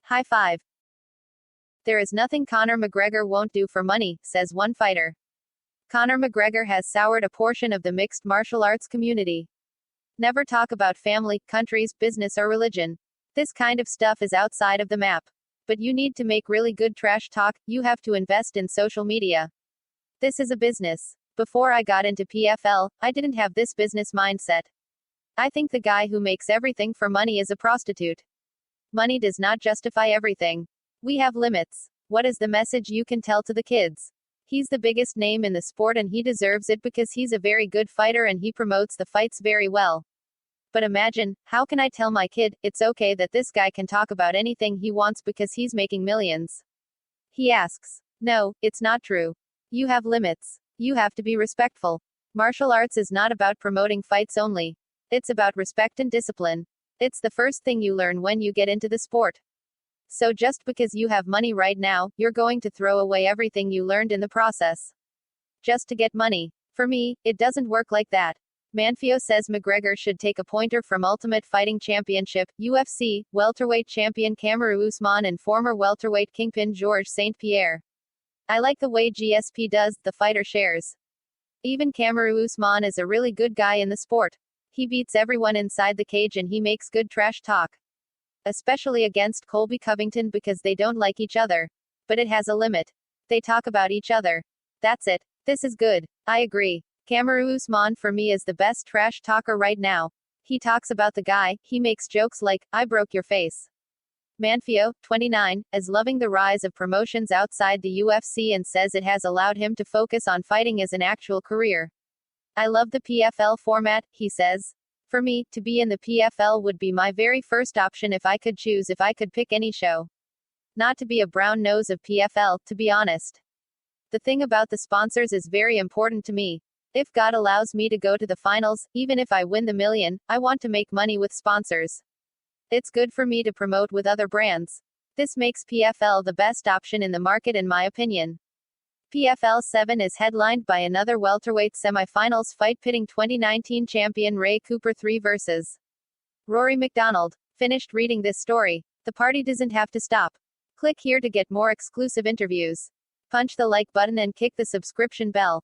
High five. There is nothing Conor McGregor won't do for money, says one fighter. Conor McGregor has soured a portion of the mixed martial arts community. Never talk about family, countries, business, or religion. This kind of stuff is outside of the map. But you need to make really good trash talk, you have to invest in social media. This is a business. Before I got into PFL, I didn't have this business mindset. I think the guy who makes everything for money is a prostitute. Money does not justify everything. We have limits. What is the message you can tell to the kids? He's the biggest name in the sport and he deserves it because he's a very good fighter and he promotes the fights very well. But imagine, how can I tell my kid, it's okay that this guy can talk about anything he wants because he's making millions? He asks. No, it's not true. You have limits. You have to be respectful. Martial arts is not about promoting fights only. It's about respect and discipline. It's the first thing you learn when you get into the sport. So just because you have money right now, you're going to throw away everything you learned in the process. Just to get money. For me, it doesn't work like that. Manfio says McGregor should take a pointer from Ultimate Fighting Championship, UFC, welterweight champion Kamaru Usman and former welterweight kingpin Georges St. Pierre. I like the way GSP does, the fighter shares. Even Kamaru Usman is a really good guy in the sport. He beats everyone inside the cage and he makes good trash talk. Especially against Colby Covington because they don't like each other. But it has a limit. They talk about each other. That's it. This is good. I agree. Kamaru Usman for me is the best trash talker right now. He talks about the guy, he makes jokes like, I broke your face. Manfio, 29, is loving the rise of promotions outside the UFC and says it has allowed him to focus on fighting as an actual career. I love the PFL format, he says. For me, to be in the PFL would be my very first option if I could choose, if I could pick any show. Not to be a brown nose of PFL, to be honest. The thing about the sponsors is very important to me. If God allows me to go to the finals, even if I win the million, I want to make money with sponsors. It's good for me to promote with other brands. This makes PFL the best option in the market in my opinion. PFL 7 is headlined by another welterweight semifinals fight pitting 2019 champion Ray Cooper 3 versus Rory McDonald. Finished reading this story. The party doesn't have to stop. Click here to get more exclusive interviews. Punch the like button and kick the subscription bell.